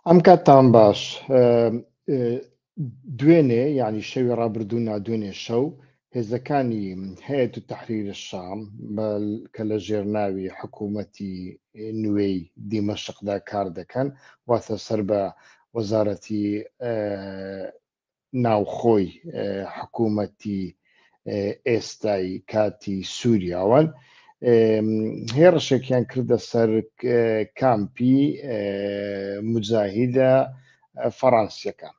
ئەم کاتتان باش. دوێنێ ینی شەوی ڕابردوونا دوێنێ شەو هێزەکانی هەیەت و تەحریری شام کە لە ژێرناوی حکوومەتی نوێی دیمەشقدا کار دەکەن، واتە سەر بە وەزارەتی ناوخۆی حکوومەتی ئێستای کاتی سووریاوان هێرشێکیان کردە سەر کامپی مجاهیدە فەڕەنسیەکان،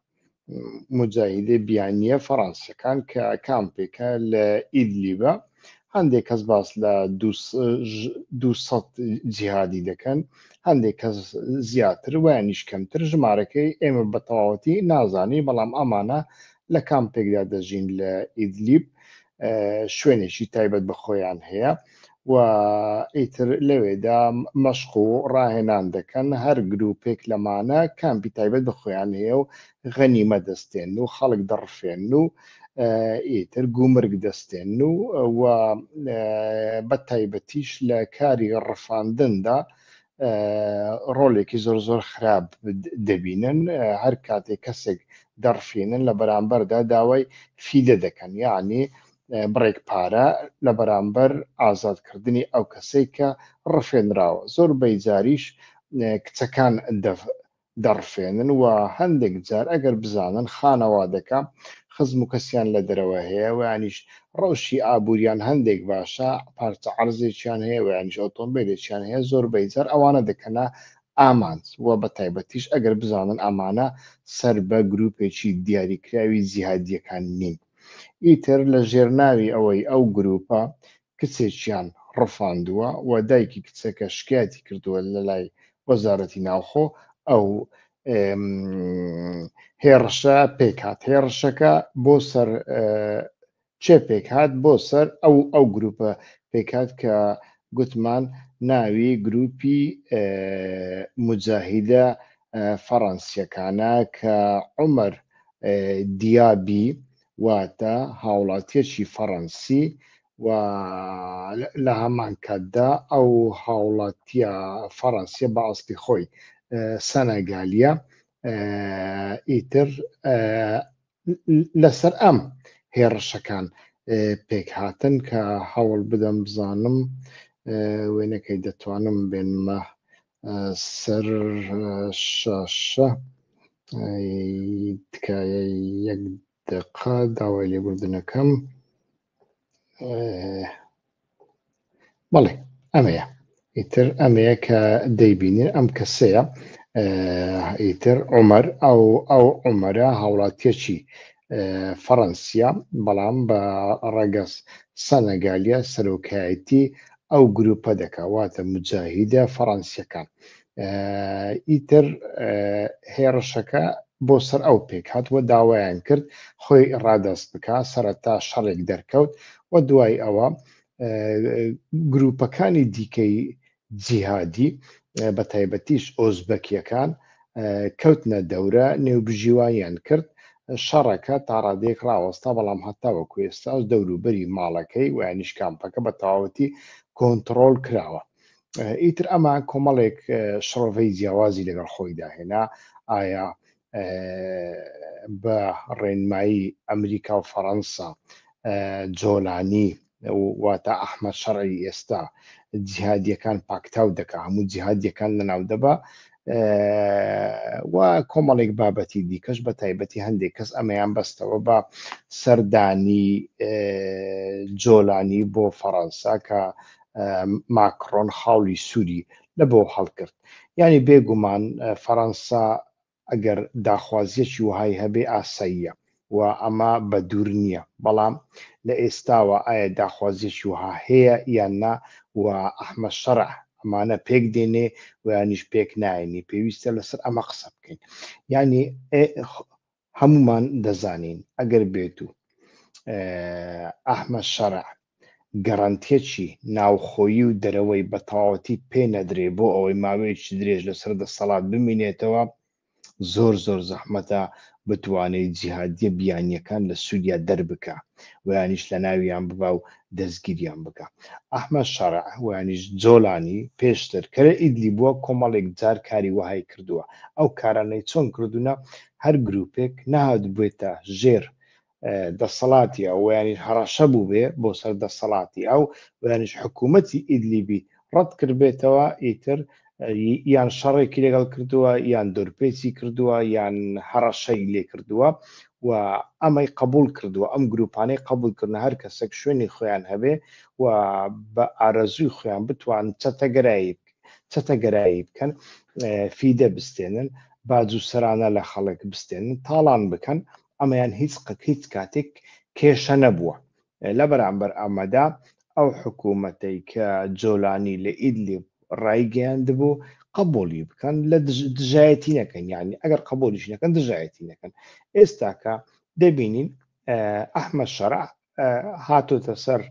مجاهیدە بیانیە فەڕەنسیەکان کە کامپێکە لە ئیدلیبە. هەندێک کەس باس لە 200 جیهادی دەکەن، هەندێک کەس زیاتر ویانیش کەمتر، ژمارەکەی ئێمە بە تەواوەتی نازانی، بەڵام ئەمانە لە کامپێکدا دەژین لە ئیدلیب، شوێنێکی تایبەت بە خۆیان هەیە و ئیتر لەوێدا مەشق و ڕاهێنان دەکەن. هەر گروپێک لەمانە کامپی تایبەت بە خۆیان هەیە و غەنیمە دەستێن و خەڵک دەڕفێن و ئیتر گومرگ دەستێن و بە تایبەتیش لە کاری ڕفاندندا ڕۆڵێکی زۆر زۆر خراپ دەبینن. هەر کاتێک کەسێک دەڕفێنن لە بەرامبەردا داوای فیدە دەکەن، یعنی بڕێک پارە لە بەرامبەر ئازادکردنی ئەو کەسەی کە ڕفێنراوە. زۆر بەیجاریش کچەکان دەڕفێنن و هەندێک جار ئەگەر بزانن خانەوادەکە خزم و کەسیان لە دەرەوە هەیە و یانیش ڕەوشی ئابوووریان هەندێک باشە، پارچە عەرزێکیان هەیە و یانیش ئۆتۆمبیلێکیان هەیە، زۆر بەیجار ئەوانە دەکەنە ئامانج و بە تایبەتیش ئەگەر بزانن ئەمانە سەر بە گروپێکی دیاریکراوی جیهادیەکان نین. ئیتر لە ژێرناوی ئەوەی ئەو گروپە کچێکیان ڕفاندووە و دایکی کچەکە شکایەتی کردووە لە لای وەزارەتی ناوخۆ، ئەو هێرشە پێک هات. هێرشەکە بۆ سەر چێ پێک هات؟ بۆ سەر ئەو گروپە پێک هات کە گوتمان ناوی گروپی مجاهیدە فەڕەنسیەکانە کە عومەر دیابی واتە هاوڵاتیەکی فەڕەنسی و لە هەمان کاتدا ئەو هاوڵاتیە فەڕەنسیە بە ئەسڵی خۆی سەنەگالیە. ئیتر لەسەر ئەم هێرشەکان پێک هاتن کە هەوڵ بدەم بزانم وێنەکەی دەتوانم بێنمە سەر شاشە. تکایە یەک دقە داوای لێبوردنەکەم. بەڵێ ئەمەیە، ئیتر ئەمەیە کە دەیبینین ئەم کەسەیە. ئیتر عومەر، ئەو عومەرە هاوڵاتیەکی فەڕەنسیە، بەڵام بە ڕەگەز سەنەگالیە سەرۆکایەتی ئەو گروپە دەکا، واتە مجاهیدە فەڕەنسیەکان. ئیتر هێرشەکە بۆ سەر ئەو پێک هات و داوایان کرد خۆی ڕادەست بکە، سەرەتا شەڕێک دەرکەوت و دوای ئەوە گروپەکانی دیکەی جیهادی بە تایبەتیش ئۆزبەکیەکان کەوتنە دەورە، نێوبژیوانیان کرد، شەڕەکە تا ڕادەیەک ڕاوەستا، بەڵام هەتاوەکو ئێستاش دەوروبەری ماڵەکەی و یانیش کامپەکە بە تەواوەتی کۆنتڕۆڵ کراوە. ئیتر ئەمە کۆمەڵێک شڕۆڤەی جیاوازی لەگەڵ خۆی داهێنا. ئایا بە ڕێنمایی ئەمریکا و فەڕەنسا جۆلانی واتە ئەحمەد شەڕعی ئێستا جیهادیەکان پاکتاو دەکا، هەموو جیهادیەکان لەناو دەبا و کۆمەڵێک بابەتی دیکەش، بە تایبەتی هەندێک کەس ئەمەیان بەستەوە بە سەردانی جۆلانی بۆ فەڕەنسا کە ماکرۆن خاوڵی سووری لە بۆ هەڵکرد. یعنی بێگومان فەڕەنسا ئەگەر داخوازیەکی وهای هەبێ ئاساییە و ئەمە بە دوور نییە، بەڵام لە ئێستاوە ئایا داخوازیەکی وها هەیە یان نا، و ئەحمەد شەڕع ئەمانە پێک دێنێ و یانیش پێک نایێنی. پێویستە لەسەر ئەمە قسە بکەین. یعنی هەمومان دەزانین ئەگەر بێت و ئەحمەد شەڕع گەڕەنتیەکی ناوخۆیی و دەرەوەی بە تەواوەتی پێ نەدرێ بۆ ئەوەی ماوەیەکی درێژ لەسەر دەسەڵات بمینێتەوە، زۆر زەحمەتە بتوانێت جیهادیە بیانیەکان لە سووریا دەربکە ویانیش لە ناویان ببا و دەستگیریان بکە. ئەحمەد شەرع ویانیش جۆلانی پێشتر کە لە ئیدلی بووە کۆمەڵێک جار کاری وهای کردووە. ئەو کارانەی چۆن کردوونە هەر گروپێک نەهات بێتە ژێر دەسەڵاتی ئەو ویانیش هەڕەشە بوو بێ بۆ سەر دەسەڵاتی ئەو ویانیش حکوومەتی ئیدلیبی ڕەت کردبێتەوە ئیتر یان شەڕێکی لەگەڵ کردووە یان دۆرپێکی کردووە یان هەڕەشەی لێ کردووە و ئەمەی قبول کردووە ئەم گروپانەی قبولکردن هەر کەسێک شوێنی خۆیان هەبێ و بە ئارەزووی خۆیان بتوان چەتەگەرایی بکەن فیدە بستێنن باج و سەرانە لە خەڵک بستێنن تاڵان بکەن ئەمەیان هیچ کاتێک کێشە نەبووە. لە بەرامبەر ئەمەدا ئەو حکوومەتەی کە جۆلانی لە ئیدلیب ڕایگەیاند بوو قبولی بکەن لە دژایەتی نەکەن یعنی ئەگەر قبولیش نەکەن دژایەتی نەکەن. ئێستاکە دەبینین ئەحمەد شەرع هاتوتە سەر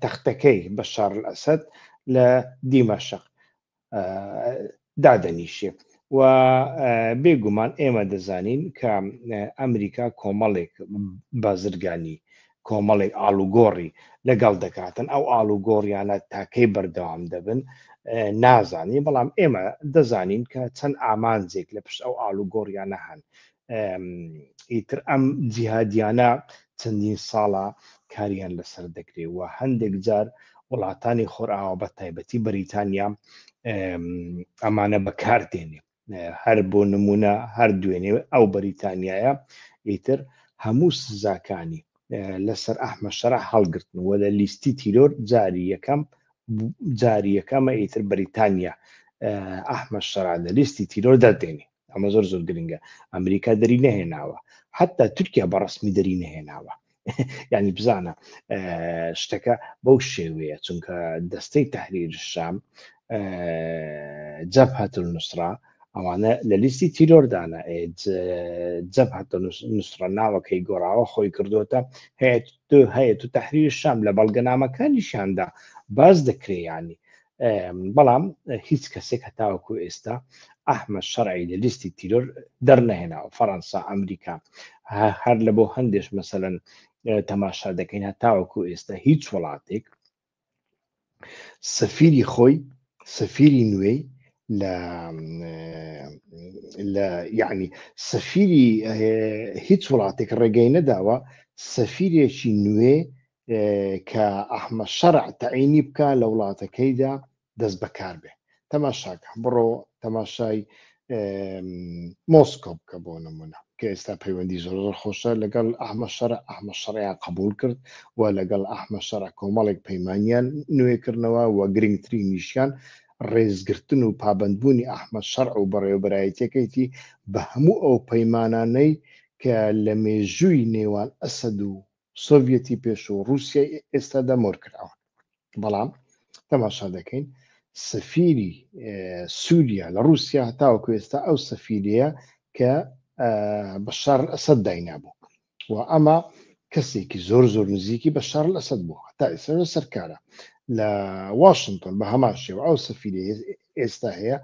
تەختەکەی بەشار ئەسەد لە دیمەشق دادەنیشێ و بێگومان ئێمە دەزانین کە ئەمریکا کۆمەڵێک بازرگانی کۆمەڵێک ئالوگۆڕی لەگەڵ دەکاتن ئەو ئالوگۆڕیانە تاکەی بەردەوام دەبن نازانی بەڵام ئێمە دەزانین کە چەند ئامانجێک لە پشت ئەو ئالوگۆڕیانە هەن ئیتر ئەم جیهادیانە چەندین ساڵە کاریان لەسەر دەکرێت و هەندێک جار وڵاتانی خۆرئاوە بە تایبەتی بەریتانیا ئەمانە بەکاردێنێ هەر بۆ نمونە هەر دوێنێ ئەو بەریتانیایە ئیتر هەموو سزاکانی لەسەر ئەحمەد شەرع هەڵگرتن و لە لیستی تیرۆر جاری یەکەمە ئیتر بەریتانیا ئەحمەد شەرع لە لیستی تیرۆر دەردێنێ ئەمە زۆر گرنگە ئەمریکا دەری نەهێناوە حتا تورکیا بەڕسمی دەری نەهێناوە یعنی بزانە شتەکە بەو شێوەیە چونکە دەستەی تەحریر الشام جەبهەت النوسرا ئەوانە لە لیستی تیرۆردانە جەبهەت النوسرا ناوەکەی گۆڕاوە خۆی کردوتە هەیەت و تەحریر الشام لە بەڵگەنامەکانیشیاندا باز دەکرێیانی بەڵام هیچ کەسێک هەتاوەکو ئێستا ئەحمەد شەرعی لە لیستی تیرۆر دەرنەهێناوە فەڕەنسا ئەمریکا هەر لە بۆ هەندێش مەسەلەن تەماشا دەکەین هەتاوەکو ئێستا هیچ وڵاتێک سەفیری خۆی سەفیری نوێی لە یعنی سەفیری هیچ وڵاتێک ڕێگەی نەداوە سەفیرێکی نوێ کە ئەحمەد شەرع تەعینی بکە لە وڵاتەکەیدا دەست بەکار بێ تەماشاکە بڕۆ تەماشای مۆسکۆ بکە بۆ نمونە کە ئێستا پەیوەندی زۆر خۆشە لەگەڵ ئەحمەد شەرعیان قبول کرد و لەگەڵ ئەحمەد شەرع کۆمەڵێک پەیمانیان نوێکردنەوە و گرنگترینیشیان ڕێزگرتن و پابندبوونی ئەحمەد شەرع و بەڕێوەبەرایەتەکەیەتی بە هەموو ئەو پەیمانانەی کە لە مێژووی نێوان ئەسەد و سۆڤیەتی پێش و رووسیای ئێستا دەمۆر کراوە. بەڵام تەماشا دەکەین سەفیری سووریا لە رووسیا هەتاوەکو ئێستا ئەو سەفیریە کە بەشار ئەسەد داینابوو و ئەمە کەسێکی زۆر نزیکی بەشار ئەسەد بوو هەتا ئێستا سەرکارە لە واشنگتن بە هەمان شێوە ئەو سەفیری ئێستا هەیە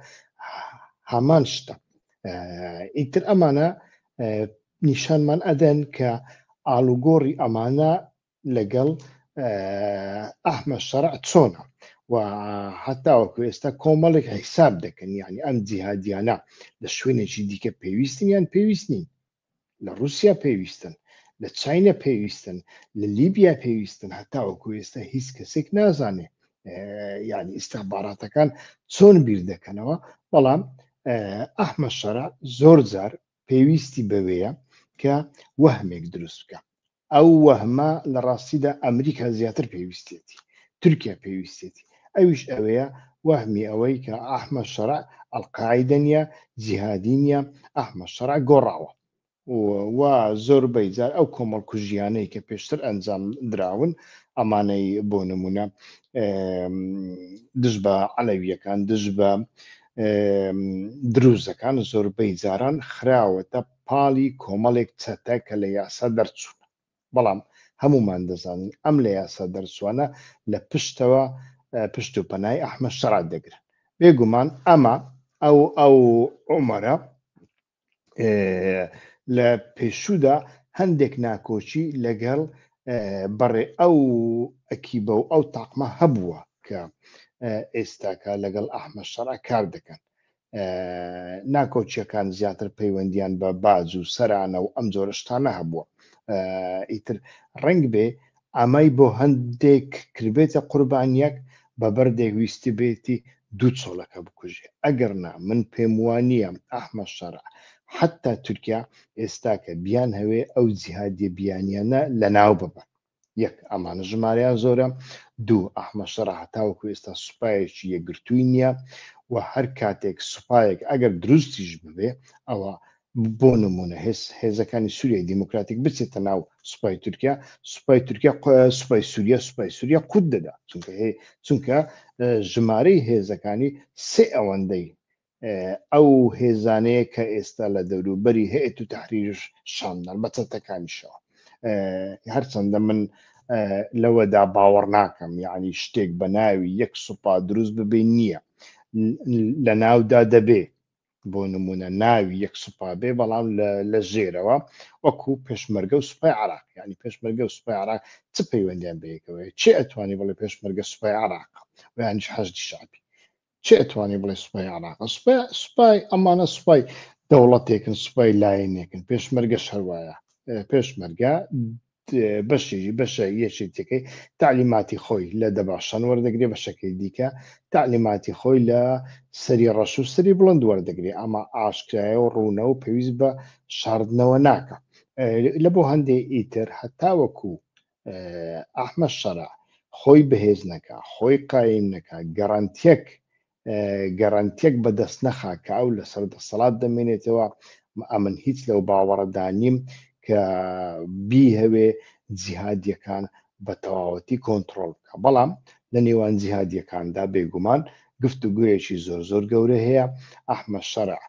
هەمان شتە ئیتر ئەمانە نیشانمان ئەدەن کە ئالوگۆڕی ئەمانە لەگەڵ ئەحمەد شەرع چۆنە و هەتاوەکو ئێستا کۆمەڵێک حیساب دەکەن یعنی ئەم جیهادیانە لە شوێنێکی دیکە پێویستن یان پێویست نین لە رووسیا پێویستن لە چینە پێویستن لە لیبیا پێویستن هەتاوەکو ئێستا هیچ کەسێک نازانێ یعنی ئیستیخباراتەکان چۆن بیر دەکەنەوە بەڵام ئەحمەد شەرع زۆر جار پێویستی بەوەیە کە وەهمێک دروست بکە ئەو وەهمە لە ڕاستیدا ئەمریکا زیاتر پێویستێتی تورکیا پێویستێتی ئەویش ئەوەیە وەهمی ئەوەی کە ئەحمەد شەرع ئەڵقاعیدە نیە جیهادی نیە ئەحمەد شەرع گۆڕاوە و زۆربەی جار ئەو کۆمەڵ کوژیانەی کە پێشتر ئەنجام دراون ئەمانەی بۆ نمونە دژ بە عەلەویەکان دژ بە دروزەکان زۆربەی جاران خراوەتە پاڵی کۆمەڵێک چەتە کە لە یاسا دەرچوون بەڵام هەمومان دەزانین ئەم لە یاسا دەرچوانە لە پشتەوە پشت و پەنای ئەحمەد شەرع دەگرن بێگومان ئەمە ئەو عومەرە لە پێشوودا هەندێک ناکۆچی لەگەڵ بەڕێ ئەو ئەکیبە و ئەو تاقمە هەبووە کە ئێستاکە لەگەڵ ئەحمەد شەڕە کار دەکەن. ناکۆچیەکان زیاتر پەیوەندیان بە باج و سەرانە و ئەم جۆرە شتانە هەبووە. ئیتر ڕنگ بێ ئەمەی بۆ هەندێک کردبێتە قوربانیەک بە بەردێک ویستی بێتی دوو چۆڵەکە بکوژێ. ئەگەرنا من پێم وانە ئەحمەد شەڕە حتا تورکیا ئێستا کە بیان هەوێ ئەو جیهادیە بیانیانە لە ناو ببن. یەک ئەمانە ژمارەیان زۆرە، دوو ئەحمەد شەڕە هەتاوەکو ئێستا سوپایەکی یەکگرتووی نییە و هەر کاتێک سوپایەک ئەگەر دروستیش ببێ ئەوە بۆ نمونە هێزەکانی سووریای دیموکراتیک بچێتە ناو سوپای تورکیا، سوپای تورکیا سوپای سووریا قوت دەدا چونکە ژمارەی هێزەکانی سێ ئەوەندەی ئەو هێزانەیە کە ئێستا لە دەوروبەری هەیەت و تەحریرش شاندان بە چەتەکانیشەوە. هەرچەندە من لەوەدا باوەڕ ناکەم، یعنی شتێک بە ناوی یەک سوپا دروست ببێ نییە، لە ناودا دەبێ بۆ نمونە ناوی یەک سوپا بێ بەڵام لە ژێرەوە وەکو پێشمەرگە و سوپای عراق، ینی پێشمەرگە و سوپای عراق چ پەیوەندیان بەیەکەوە؟ چێ ئەتوانی بڵێ پێشمەرگە سوپای عراق و یانیش حەشدی شعبی؟ چێ ئەتوانی بڵێ سوپای عراق؟ سوپای ئەمانە سوپای دەوڵەتێکن، سوپای لایەنێکن، پێشمەرگە شەروایە. پێشمەرگە بەشە یەکێتەکەی تعلیماتی خۆی لە دەباشان وەردەگرێ، بەشەکەی دیکە تعلیماتی خۆی لە سەری ڕەش و سەری بڵند وەردەگرێ. ئەمە ئاشکرایە و ڕوونە و پێویست بە شاردنەوە ناکە. لە بۆ هەندێک ئیتر هەتاوەکو ئەحمەد شەڕە خۆی بەهێز نەکە، خۆی قایم نەکە، گەڕانتیەک بەدەست نەخا کە ئەو لە سەردەسەڵات دەمێنێتەوە، ئەمن هیچ لەو باوەڕەدا نیم کە بیهەوێ جیهادیەکان بە تەواوەتی کۆنتترۆل بکە. بەڵام لە نێوان جیهادیەکاندا بێگومان گفتوگویەکی زۆر گەورە هەیە. ئەحمەد شەڕە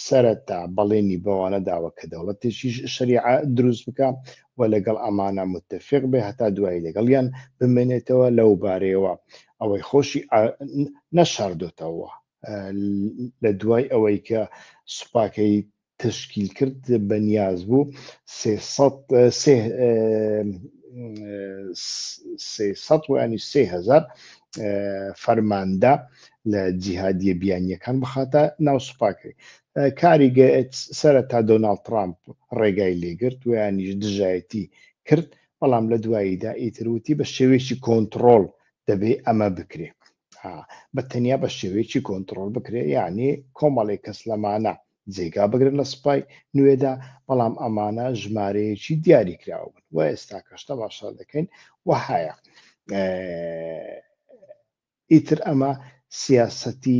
سەرەتا بەڵێنی بەوانە داوە کە دەوڵەتێکی شەریعە دروست بکە و لەگەڵ ئەمانە متتەفق بێ هەتا دوایی لەگەڵیان بمێنێتەوە لەو بارەیەوە ئەوەی خۆشی نەشاردۆتەوە لە دوای ئەوەی کە سوپاکەی تشکیل کرد بەنیاز بوو 300 فەرماندا لە جیهادیە بیانیەکان بخاتە ناو سوپاکەی. کاری سەرەتا دۆناڵد ترامپ ڕێگای لێگرت و یانیش دژایەتی کرد، بەڵام لە دواییدا ئیتروتی بە شێوەیەکی کۆنتترۆل دەبێ ئەمە بکرێ. بە تەنیا بە شێوەیەکی کۆنتترۆل بکرێ، یعنی کۆمەڵی کەس لەمانە جێگا بگرن لە سوپای نوێدا، بەڵام ئەمانە ژمارەیەکی دیاری کراوە بن و ئێستا کەشتە باشا دەکەین وهایە. ئیتر ئەمە سیاسەتی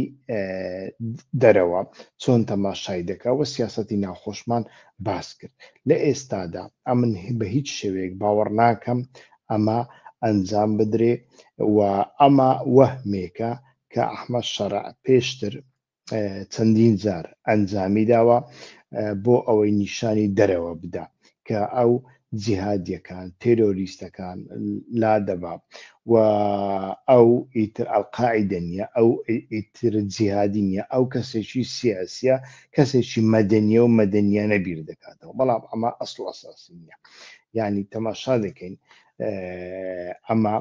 دەرەوە چۆن تەماشای دەکا و سیاسەتی ناوخۆشمان باس کرد. لە ئێستادا ئەمن بە هیچ شێوەیەک باوەڕ ناکەم ئەمە ئەنجام بدرێ و ئەمە وەهمێکە کە ئەحمەد شەڕە پێشتر چەندین جار ئەنجامی داوە بۆ ئەوەی نیشانی دەرەوە بدا کە ئەو جیهادیەکان تێرۆریستەکان لا دەبا و ئەو ئیتر ئەڵقاعیدە نیە، ئەو ئیتر جیهادی نیە، ئەو کەسێکی سیاسیە، کەسێکی مەدەنیە و مەدەنیانە بیر دەکاتەوە، بەڵام ئەمە ئەسڵ ئەساسی نیە. یعنی تەماشا دەکەین ئەمە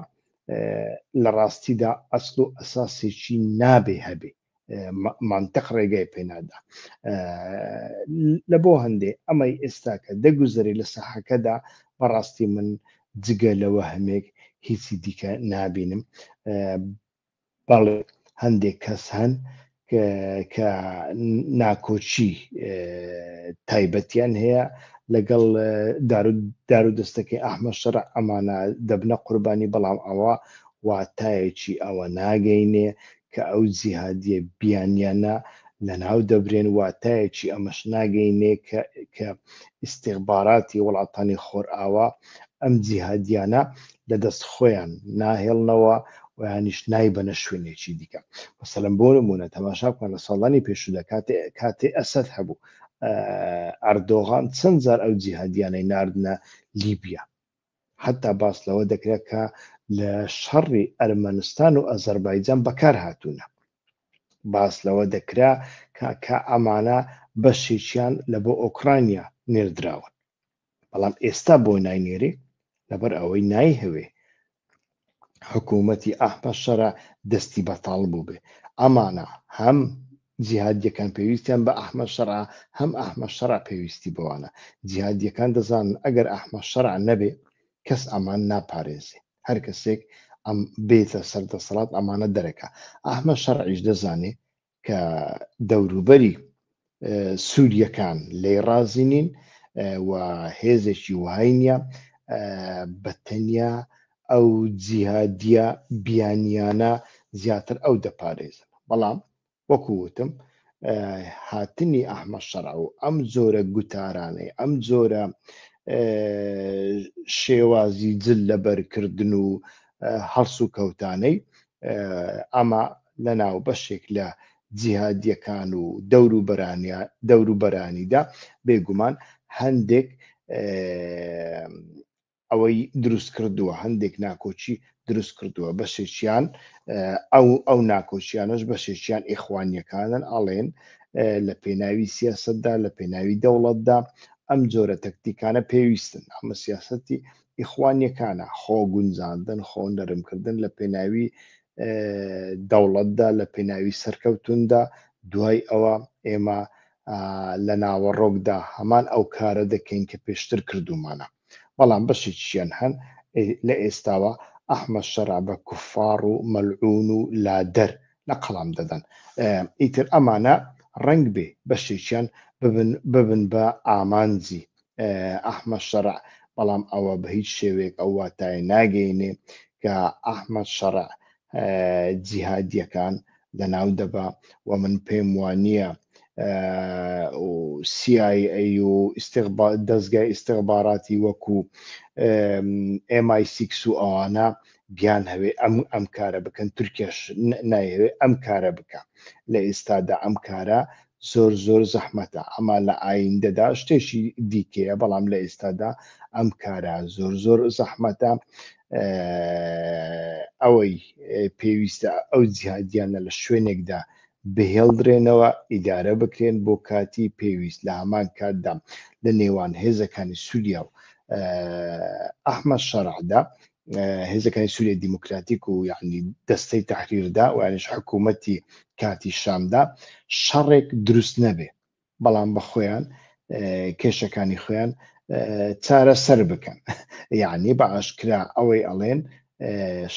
لە ڕاستیدا ئەسڵ و ئەساسێکی نابێ هەبێ، مانتەق ڕێگای پێنادا. لە بۆ هەندێ ئەمەی ئێستا کە دەگوزەری لە ساحەکەدا بەڕاستی من جگە لەوە هەمێک هیچی دیکە نابینم. بەڵێ هەندێک کەس هەن کە ناکۆچی تایبەتیان هەیە لەگەڵ دار و دەستەکەی ئەحمەد شەڕە، ئەمانە دەبنە قوربانی، بەڵام ئەوە واتایەکی ئەوە ناگەینێ کە ئەو جیهادیە بیانیانە لە ناو دەبرێن، واتایەکی ئەمەش ناگەینێ کە ئیستیخباراتی وڵاتانی خۆرئاوا ئەم جیهادیانە لە دەست خۆیان ناهێڵنەوە و یانیش نایبەنە شوێنێکی دیکە. مەسەلەن بۆ نمونە تەماشا بکەن لە ساڵانی پێشوودا کاتێ ئەسەد هەبوو، ئەردۆغان چەند جار ئەو جیهادیانەی ناردنە لیبیا، حتا باس لەوە دەکرێت کە لە شەڕی ئەرمەنستان و ئەزەربایجان بەکار هاتوونە. باس لەوە دەکرا کە ئەمانە بەشێکیان لە بۆ ئۆکرانیا نێردراون، بەڵام ئێستا بۆ ناینێرێ لەبەر ئەوەی نایهەوێ حکوومەتی ئەحمەد دەستی بەتاڵ بوو بێ. ئەمانە هەم جیهادیەکان پێویستیان بە ئەحمەد شەرع، هەم ئەحمەد شەرع پێویستی بەوانە. جیهادیەکان دەزانن ئەگەر ئەحمەد شەرع نەبێ کەس ئەمان ناپارێزێ، هەر کەسێک ئەم بێتە سەردەسەڵات ئەمانە دەرەکە. ئەحمەد شەرعیش دەزانێ کە دەوروبەری سووریەکان لێی ڕازی نین و هێزێکی وهای نییە بەتەنیا ئەو جیهادیە بیانیانە زیاتر ئەو دەپارێزن. بەڵام وەکووتم هاتنی ئەحمەد شەرع و ئەم جۆرە گوتارانەی ئەم جۆرە شێوازی جل لەبەرکردن و هەڵس و کەوتانەی ئەمە لە ناو بەشێک لە جیهادیەکان و دەوروبەرانیدا بێگومان هەندێک ئەوەی دروست کردووە، هەندێک ناکۆچی دروست کردووە. بەشێکیان ئەو ناکۆچیانش بەشێکیان ئیخوانیەکانن، ئەڵێن لە پێناوی سیاسەتدا لە پێناوی دەوڵەتدا ئەم جۆرە تەکتیکانە پێویستن. ئەمە سیاسەتی ئیخوانیەکانە، خۆ گونجاندن، خۆ نەرمکردن لە پێناوی دەوڵەتدا، لە پێناوی سەرکەوتوندا. دوای ئەوە ئێمە لە ناوەڕۆکدا هەمان ئەو کارە دەکەین کە پێشتر کردومانە. بەڵام بەشێکیان هەن لە ئێستاوە ئەحمەد شەرع بە کوفار و مەلعون و لادەر لە قەڵام دەدەن. ئیتر ئەمانە ڕەنگ بێ بەشێکیان ببن بە ئامانجی ئەحمەد شەرع، بەڵام ئەوە بە هیچ شێوەیەک ئەو واتای ناگەینێ کە ئەحمەد شەرع جیهادیەکان لەناو دەبا و من پێم وانییە CIA و دەستگای ئیستیخباراتی وەکو MI6 و ئەوانە بیان هەوێ ئەم کارە بکەن، تورکیاش نایەوێ ئەم کارە بکە. لە ئێستادا ئەم کارە زۆر زەحمەتە. ئەمە لە ئایندەدا شتێکی دیکەیە، بەڵام لە ئێستادا ئەم کارە زۆر زەحمەتە. ئەوەی پێویستە ئەو جیهادیانە لە شوێنێکدا بهێڵدرێنەوە، ئیدارە بکرێن بۆ کاتی پێویست. لە هەمان کاتدا لە نێوان هێزەکانی سووریا و ئەحمەد شەرعدا، هێزەکانی سووریا دیموکراتیک و یعنی دەستەی تەحریردا و یانیش حکوومەتی کاتی شامدا شەڕێک دروست نەبێ، بەڵام بە خۆیان کێشەکانی خۆیان چارەسەر بکەن. یعنی بە ئاشکرا ئەوەی ئەڵێن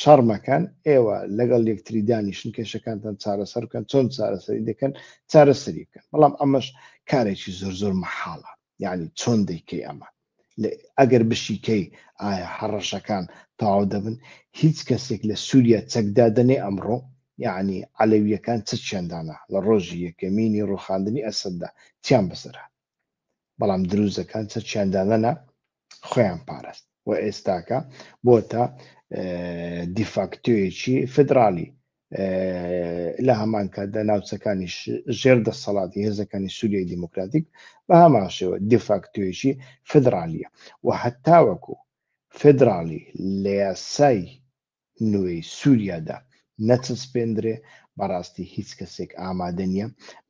شەڕمەکەن، ئێوە لەگەڵ یەکتری دانیشن کێشەکانتان چارەسەر بکەن، چۆن چارەسەری دەکەن چارەسەری بکەن. بەڵام ئەمەش کارێکی زۆر مەحاڵە. یعنی چۆن دەیکەی ئەمە؟ ئەگەر بشیکەی ئایا هەڕەشەکان تەواو دەبن؟ هیچ کەسێک لە سووریا چەکدا دەنێ ئەمڕۆ، یعنی عەلەویەکان چیاندانە لە ڕۆژی یەکەمینی ڕووخاندنی ئەسەددا چیان بەسەرە، بەڵام دروزەکان چیاندانەنە خۆیان پاراست و ئێستاکە بۆتە دیفاکتۆیەکی فدرالی. لە هەمان کاتدا ناوچەکانی ژێر دەسەڵاتی هێزەکانی سووریای دیموکراتیک بە هەمان شێوە دیفاکتۆیەکی فدرالیە و هەتاوەکو فدرالی لە یاسای نوێی سووریادا نەچەسپێندرێ، بەڕاستی هیچ کەسێک ئامادە نییە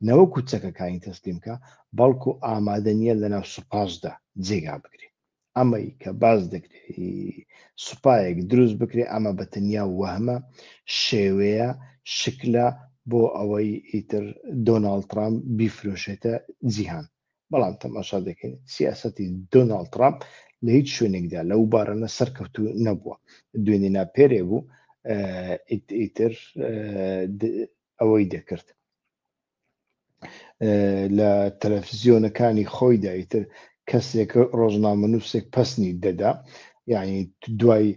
نەوەکو چەکەکانی تەسلیمکە، بەڵکو ئامادە نییە لەناو سوپاسدا جێگا بکرێ. ئەمەی کە باز دەکرێت سوپایەک دروست بکرێ، ئەمە بەتەنیا وەهمە، شێوەیە، شکلە بۆ ئەوەی ئیتر دۆناڵد ترامپ بیفرۆشێتە جیهان. بەڵام تەماشا دەکەین سیاسەتی دۆناڵد ترامپ لە هیچ شوێنێکدا لەو بارانە سەرکەوتو نەبووە. دوێنێ پێرێ بوو ئیتر ئەوەی دەکرد لە تەلەڤیزیۆنەکانی خۆیدا، ئیتر کەسێک ڕۆژنامەنووسێک پەسنی دەدا، یعنی دوای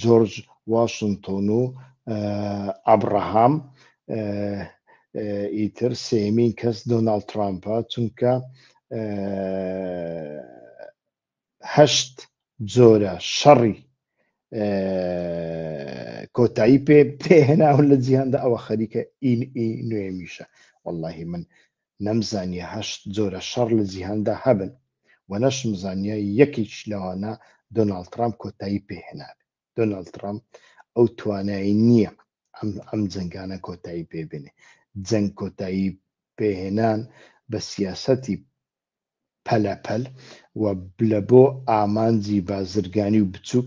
جۆرج واشنتۆن و ئەبراهام ئیتر سێمین کەس دۆناڵد ترامپە، چونکە 8 جۆرە شەڕی کۆتایی پێهێناون لە جیهاندا، ئەوە خەریکە نوێمیشە. وەڵڵاهی من نەمزانیە 8 جۆرە شەڕ لە جیهاندا هەبن و نەشمزانیە یەکێک لەوانە دۆناڵد ترامپ کۆتایی پێهێنابێ. دۆناڵد ترامپ ئەو توانایی نییە ئەم جەنگانە کۆتایی پێبێنێ. جەنگ کۆتایی پێهێنان بە سیاسەتی پەلەپەل و لە بۆ ئامانجی بازرگانی و بچووک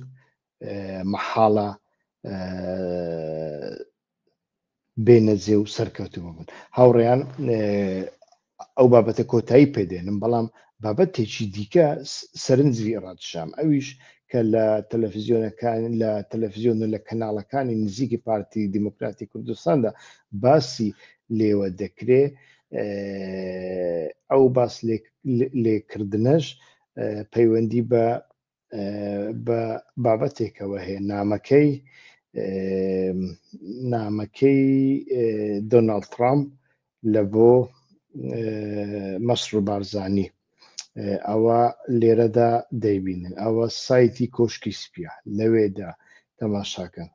مەحاڵە بێنەجێ و سەرکەوتووە بوون. هاوڕێیان ئەو بابەتە کۆتایی پێدێنم، بەڵام بابەتێکی دیکە سەرنجی ڕادشام ئەویش کە لە تەلەڤیزیۆنەکان لە تەلەڤیزیۆن و لە کەناڵەکانی نزیکی پارتی دیموکراتی کوردستاندا باسی لێوە دەکرێ. ئەو باس لێکردنەش پەیوەندی بە بابەتێکەوە هەیە، نامەکەی دۆناڵد ترامپ لە بۆ مەسرور بارزانی. ئەوە لێرەدا دەیبینن، ئەوە سایتی کۆشکی سپیە لەوێدا تەماشاکەن،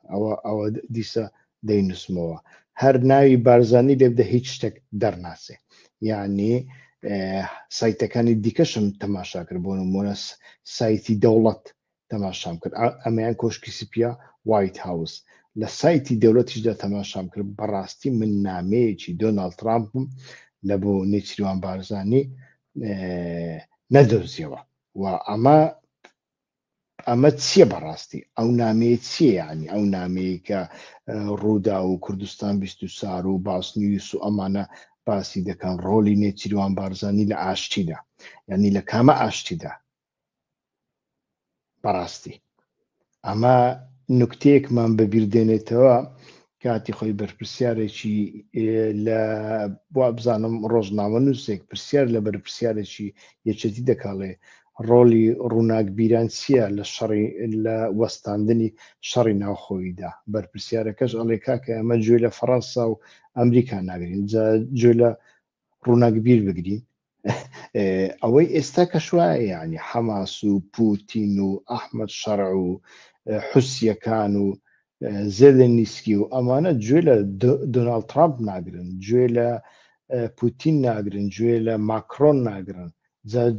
ئەوە دیسە دەینوسمەوە، هەر ناوی بارزانی لێبدە هیچ شتێک دەرناسێ، یعنی سایتەکانی دیکەشم تەماشا کرد، بۆ نمونە سایتی دەوڵەت تەماشام کرد، ئەمەیان کۆشکی سپیە وایت هاوس، لە سایتی دەوڵەتیشدا تەماشام کرد. بەڕاستی من نامەیەکی دۆناڵد ترامپم لە بۆ نێچیروان بارزانی نەدۆزیەوە، و ئەمە چییە بەڕاستی؟ ئەو نامەیە چییە؟ یعنی ئەو نامەیە کە ڕوودا و کوردستان 24 و باسنیوس و ئەمانە باسی دەکەن ڕۆلی نێچیروان بارزانی لە ئاشتیدا، یعنی لە کامە ئاشتیدا؟ بەڕاستی ئەمە نوکتەیەکمان بەبیردێنێتەوە کاتی خۆی بەرپرسیارێکی لە بۆ بزانم ڕۆژنامە نووسێک پرسیار لە بەرپرسیارێکی یەکێتی دەکاڵێ ڕۆلی ڕووناکبیران چییە لە وەستاندنی شەڕی ناوخۆییدا. بەرپرسیارەکەش ئەڵێ کاکە ئەمە گوێ لە فەڕەنسا و ئەمریکا ناگرین، گوێ لە ڕووناکبیر بگرین. ئەوەی ئێستا کەشوایە، یعنی حەماس و پوتین و ئەحمەد شەرع و حوسیەکان و زێلێنسکی و ئەمانە گوێ لە دۆناڵد ترامپ ناگرن، گوێ لە پوتین ناگرن، گوێ لە ماکرۆن ناگرن،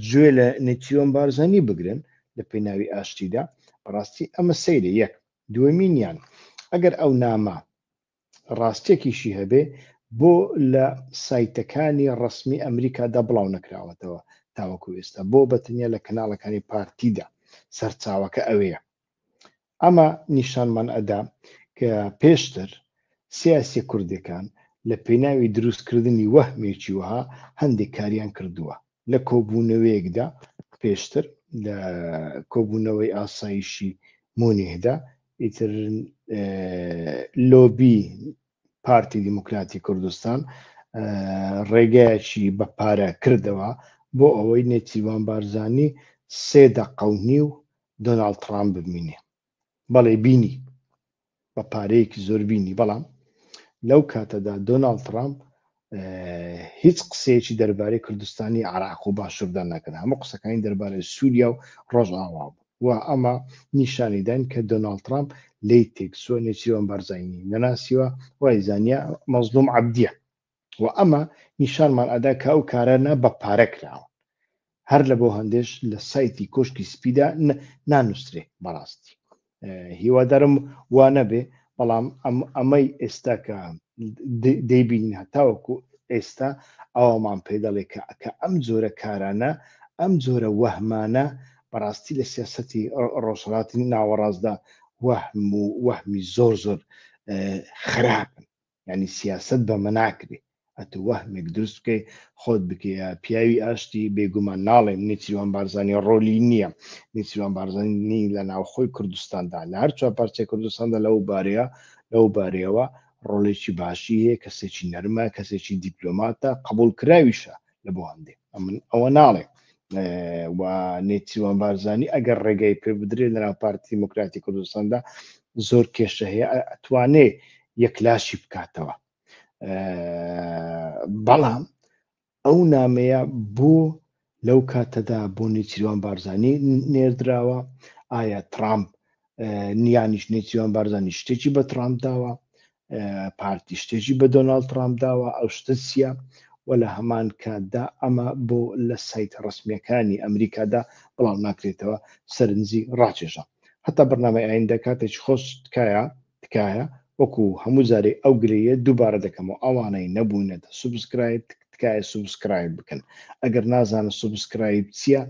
گوێ لە نێچیروان بارزانی بگرن لە پێناوی ئاشتیدا. بەڕاستی ئەمە سەیرە. یەک دووەمینیان، ئەگەر ئەو نامە ڕاستێکیشی هەبێ بۆ لە سایتەکانی ڕسمی ئەمریکادا بڵاو نەکراوەتەوە تاوەکو ئێستا، بۆ بەتەنیا لە کەناڵەکانی پارتیدا. سەرچاوەکە ئەوەیە. ئەمە نیشانمان ئەدا کە پێشتر سیاسی کوردەکان لە پێناوی دروستکردنی وەهمێکی وها هەندێک کاریان کردووە لە کۆبوونەوەیەکدا. پێشتر لە کۆبوونەوەی ئاسایشی مونیهدا ئیتر لۆبی پارتی دیموکراتی کوردستان ڕێگایەکی بە پارە کردەوە بۆ ئەوەی نێچیروان بارزانی 3 دقە و دۆناڵد ترامپ ببینێ. بەڵێ بینی بە پارەیەکی زۆر بینی، بەڵام لەو کاتەدا دۆناڵد ترامپ هیچ قسەیەکی دەربارەی کوردستانی عراق و باشووردا نەکرد، هەموو قسەکانی دەربارەی سووریا و ڕۆژئاوا بوو، و ئەمە نیشانیدان کە دۆناڵد ترامپ لی تێکسووە نێچیروان بارزانی نەناسیوە، وای زانیا مەزلوم عەبدیە، و ئەمە نیشانمان ئەدا کە ئەو کارانە بە پارە کراوە، هەر لە بۆ هەندێش لە سایتی کۆشکی سپیدا نانووسرێ. بەڕاستی هیوادارم وا نەبێ، بەڵام ئەمەی ئێستا کە دەیبینین هەتاوەکو ئێستا ئەوەمان پێ دەڵێ کە ئەم جۆرە کارانە، ئەم جۆرە وەهمانە بەڕاستی لە سیاسەتی ڕۆژهەڵاتی ناوەڕاستدا وەهمی زۆر زۆر خراپن، یعنی سیاسەت بەمە ناکرێ. ئەتە وەهمێک دروست بکەی خۆت بکەیە پیاوی ئاشتی، بێگومان ناڵێم نێچیروان بارزانی ڕۆلی نییە، نێچیروان بارزانی لە ناوخۆی کوردستاندا لە هەر چوار پارچەی کوردستاندا لەو بارەیەوە ڕۆڵێکی باشی هەیە، کەسێکی نەرمە، کەسێکی دیپلۆماتە، قبول کراویشە لە بۆ هەندێک. ئەوە ناڵێ و نێچیروان بارزانی ئەگەر ڕێگەی پێ بدرێت لە ناو پارتی دیموکراتی کوردستاندا زۆر کێشە هەیە، ئەتوانێ یەکلاشی بکاتەوە. بەڵام ئەو نامەیە بۆ لەو کاتەدا بۆ نێچیروان بارزانی نێردراوە؟ ئایا ترامپ نیانیش نێچیروان بارزانی شتێکی بە ترامپ داوە؟ پارتی شتێکی بە دۆناڵد ترامپ داوە؟ ئەو شتە چییە؟ و لە هەمان کاتدا ئەمە بۆ لە سایت ڕسمیەکانی ئەمریکادا بڵاو ناکرێتەوە، سەرنجی ڕاکێشە. هەتا بەرنامەی ئایندە کاتێکی خۆش تکایە وەکو هەموو جارێ ئەو گرەیە دووبارە دەکەمەوە ئەوانەی نەبوونەتە سوبسکرایب تکایە سوبسکرایب بکەن ئەگەر نازانە سوبسکرایب چییە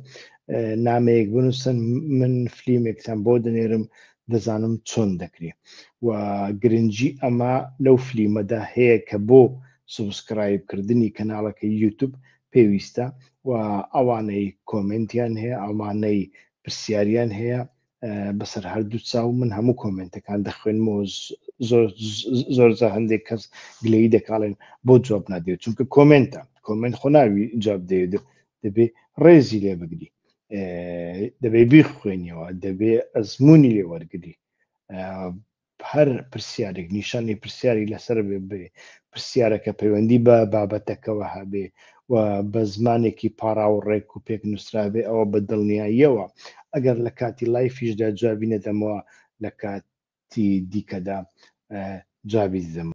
نامەیەک بنووسن من فلیمێکتان بۆ دەنێرم دەزانم چۆن دەکرێت و گرنگی ئەمە لەو فلیمەدا هەیە کە بۆ سوبسکرایبکردنی کەناڵەکە یوتیوب پێویستە و ئەوانەی کۆمنتیان هەیە ئەوانەی پرسیاریان هەیە بەسەر هەردوو چاو من هەموو کۆمنتەکان دەخوێنمەوە زۆرجار هەندێک کەس گلەیی دەکاڵێن بۆ جواب نادێت چونکە کۆمنتە کۆمنت خۆ ناوی جواب دەبێ ڕێزی لێ بگری دەبێ بیخوێنیەوە دەبێ ئەزمموی لێ وەرگری هەر پرسیارێک نیشانی پرسیاری لەسەر بێ پرسیارەکە پەیوەندی بە بابەتەکەەوە هەبێ و بە زمانێکی پاڕا و ڕێک و پێک نووسرابێ ئەوە بە دڵنیاییەوە ئەگەر لە کاتی لایفیشدا جوابی نەدەمەوە لە کاتی دیکەدا جوابی دەدەم